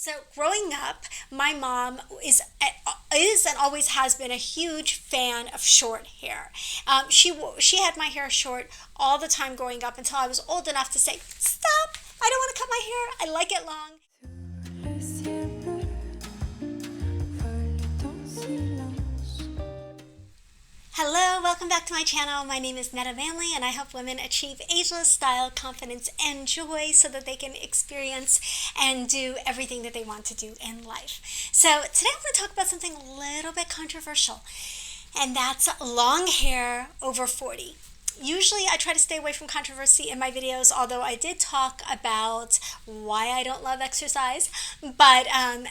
So growing up, my mom is and always has been a huge fan of short hair. She had my hair short all the time growing up until I was old enough to say, "Stop! I don't want to cut my hair. I like it long." Le ciel bleu vole dans silence. Hello, welcome back to my channel. My name is Netta Manley, and I help women achieve ageless style, confidence, and joy so that they can experience and do everything that they want to do in life. So today I'm going to talk about something a little bit controversial, and that's long hair over 40. Usually I try to stay away from controversy in my videos, although I did talk about why I don't love exercise. But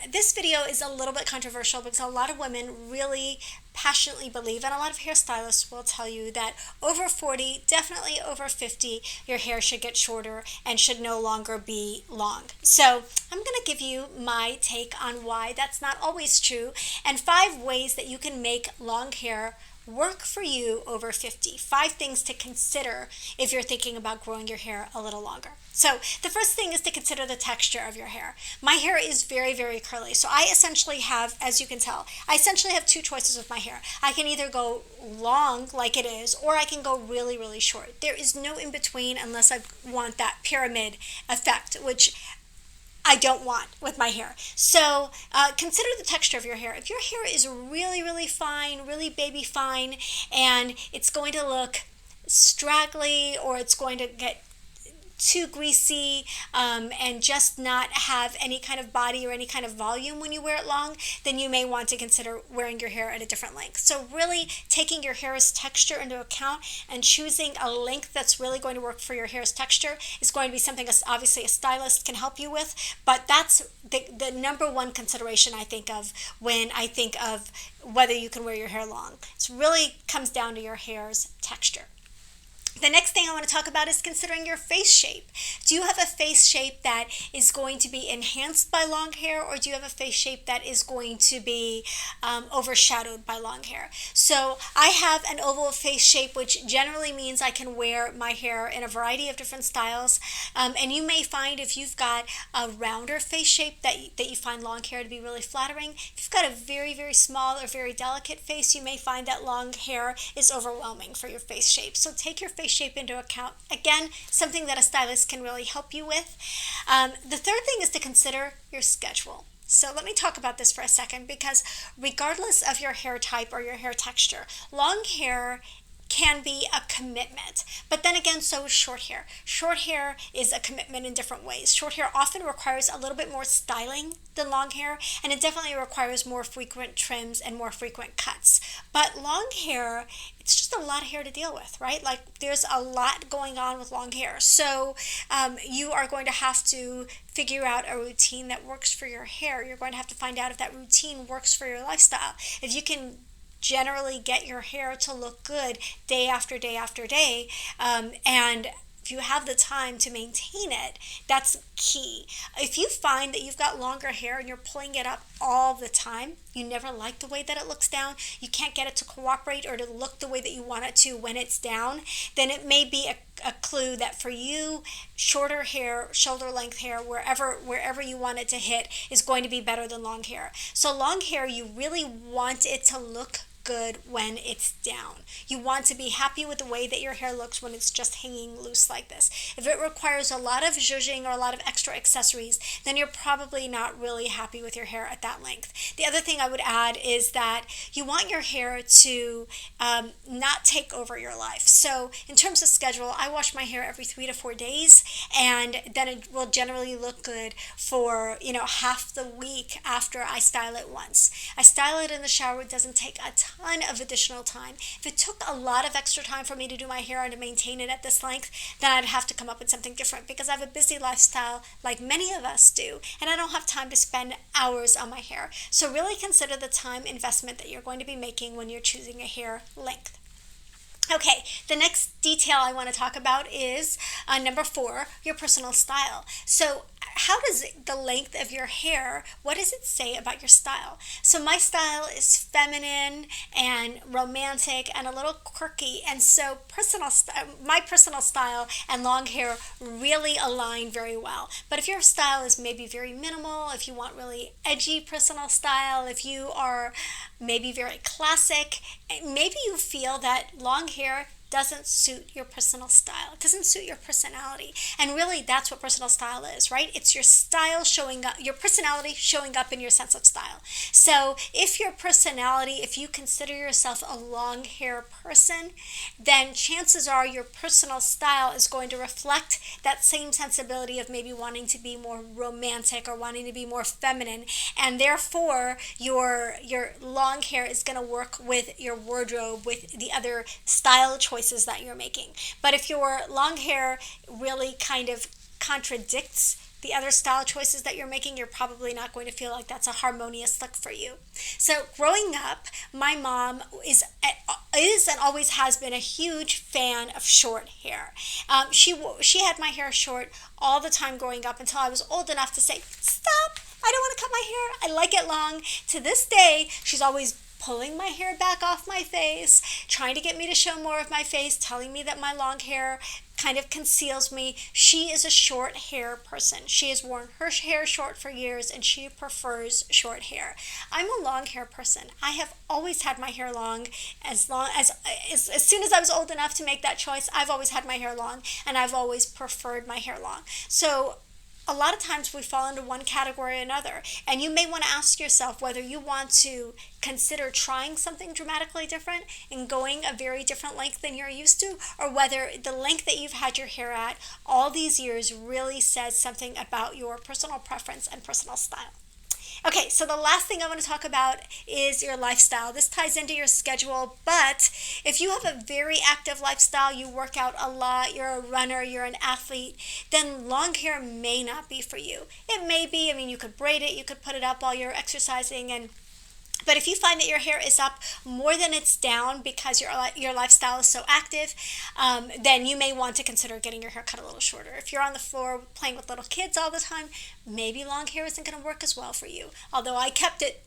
this video is a little bit controversial because a lot of women really passionately believe, and a lot of hairstylists will tell you, that over 40, definitely over 50, your hair should get shorter and should no longer be long. So I'm going to give you my take on why that's not always true, and 5 ways that you can make long hair work for you over 50. 5 things to consider if you're thinking about growing your hair a little longer. So the first thing is to consider the texture of your hair. My hair is very, very curly. So I essentially have, as you can tell, I essentially have 2 choices with my hair. I can either go long like it is, or I can go really, really short. There is no in between unless I want that pyramid effect, which I don't want with my hair. So consider the texture of your hair. If your hair is really, really fine, really baby fine, and it's going to look straggly, or it's going to get too greasy, and just not have any kind of body or any kind of volume when you wear it long, then you may want to consider wearing your hair at a different length. So really taking your hair's texture into account and choosing a length that's really going to work for your hair's texture is going to be something obviously a stylist can help you with, but that's the number one consideration I think of when I think of whether you can wear your hair long. It really comes down to your hair's texture. The next thing I want to talk about is considering your face shape. Do you have a face shape that is going to be enhanced by long hair, or do you have a face shape that is going to be overshadowed by long hair? So I have an oval face shape, which generally means I can wear my hair in a variety of different styles. And you may find, if you've got a rounder face shape, that you find long hair to be really flattering. If you've got a very, very small or very delicate face, you may find that long hair is overwhelming for your face shape. So take your face shape into account. Again, something that a stylist can really help you with. The third thing is to consider your schedule. So let me talk about this for a second, because regardless of your hair type or your hair texture, long hair can be a commitment. But then again, so is short hair. Short hair is a commitment in different ways. Short hair often requires a little bit more styling than long hair, and it definitely requires more frequent trims and more frequent cuts. But long hair, it's just a lot of hair to deal with, right? Like, there's a lot going on with long hair. So you are going to have to figure out a routine that works for your hair. You're going to have to find out if that routine works for your lifestyle. If you can generally get your hair to look good day after day after day, and if you have the time to maintain it, that's key. If you find that you've got longer hair and you're pulling it up all the time, you never like the way that it looks down, you can't get it to cooperate or to look the way that you want it to when it's down, then it may be a clue that for you, shorter hair, shoulder length hair, wherever you want it to hit, is going to be better than long hair. So long hair, you really want it to look good when it's down. You want to be happy with the way that your hair looks when it's just hanging loose like this. If it requires a lot of zhuzhing or a lot of extra accessories, then you're probably not really happy with your hair at that length. The other thing I would add is that you want your hair to not take over your life. So in terms of schedule, I wash my hair every 3 to 4 days, and then it will generally look good for half the week after I style it once. I style it in the shower. It doesn't take a ton of additional time. If it took a lot of extra time for me to do my hair and to maintain it at this length, then I'd have to come up with something different, because I have a busy lifestyle like many of us do, and I don't have time to spend hours on my hair. So really consider the time investment that you're going to be making when you're choosing a hair length. Okay, the next detail I want to talk about is number 4, your personal style. So how does the length of your hair, what does it say about your style? So my style is feminine and romantic and a little quirky, and so my personal style and long hair really align very well. But if your style is maybe very minimal, if you want really edgy personal style, if you are maybe very classic, maybe you feel that long hair doesn't suit your personal style. It doesn't suit your personality. And really, that's what personal style is, right? It's your style showing up, your personality showing up in your sense of style. So if your personality, if you consider yourself a long hair person, then chances are your personal style is going to reflect that same sensibility of maybe wanting to be more romantic or wanting to be more feminine. And therefore, your long hair is going to work with your wardrobe, with the other style choices that you're making. But if your long hair really kind of contradicts the other style choices that you're making, you're probably not going to feel like that's a harmonious look for you. So growing up, my mom is and always has been a huge fan of short hair. She had my hair short all the time growing up until I was old enough to say, stop, I don't want to cut my hair. I like it long. To this day, she's always pulling my hair back off my face, trying to get me to show more of my face, telling me that my long hair kind of conceals me. She is a short hair person. She has worn her hair short for years and she prefers short hair. I'm a long hair person. I have always had my hair long as soon as I was old enough to make that choice. I've always had my hair long and I've always preferred my hair long. So a lot of times we fall into one category or another, and you may want to ask yourself whether you want to consider trying something dramatically different and going a very different length than you're used to, or whether the length that you've had your hair at all these years really says something about your personal preference and personal style. Okay, so the last thing I want to talk about is your lifestyle. This ties into your schedule, but if you have a very active lifestyle, you work out a lot, you're a runner, you're an athlete, then long hair may not be for you. It may be, you could braid it, you could put it up while you're exercising, but if you find that your hair is up more than it's down because your lifestyle is so active, then you may want to consider getting your hair cut a little shorter. If you're on the floor playing with little kids all the time, maybe long hair isn't going to work as well for you. Although I kept it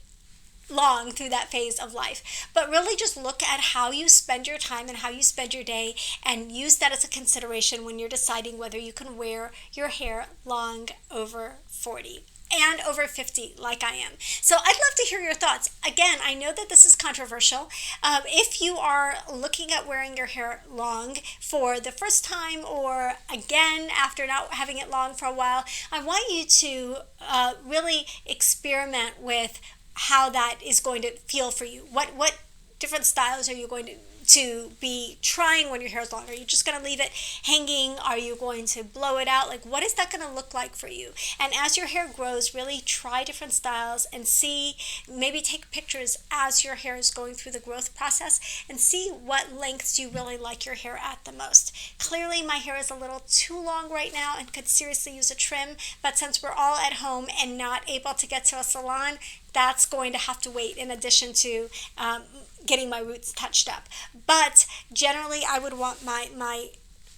long through that phase of life. But really just look at how you spend your time and how you spend your day and use that as a consideration when you're deciding whether you can wear your hair long over 40. And over 50 like I am. So I'd love to hear your thoughts. Again, I know that this is controversial. If you are looking at wearing your hair long for the first time or again after not having it long for a while, I want you to really experiment with how that is going to feel for you. What different styles are you going to be trying when your hair is long? Are you just going to leave it hanging? Are you going to blow it out? Like, what is that going to look like for you? And as your hair grows, really try different styles and see, maybe take pictures as your hair is going through the growth process and see what lengths you really like your hair at the most. Clearly, my hair is a little too long right now and could seriously use a trim, but since we're all at home and not able to get to a salon, that's going to have to wait in addition to getting my roots touched up. But generally, I would want my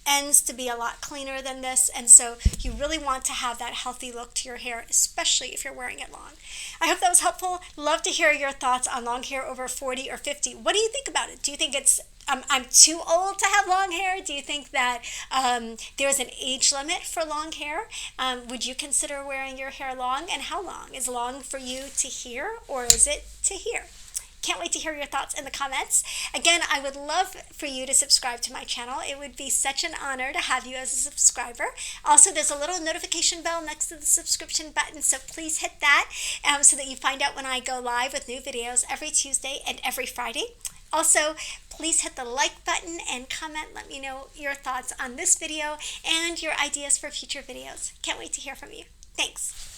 ends to be a lot cleaner than this, and so you really want to have that healthy look to your hair, especially if you're wearing it long. I hope that was helpful. Love to hear your thoughts on long hair over 40 or 50. What do you think about it? Do you think it's I'm too old to have long hair? Do you think that there's an age limit for long hair? Would you consider wearing your hair long? And how long? Is long for you to here, or is it to here? Can't wait to hear your thoughts in the comments. Again, I would love for you to subscribe to my channel. It would be such an honor to have you as a subscriber. Also, there's a little notification bell next to the subscription button, so please hit that so that you find out when I go live with new videos every Tuesday and every Friday. Also, please hit the like button and comment. Let me know your thoughts on this video and your ideas for future videos. Can't wait to hear from you. Thanks.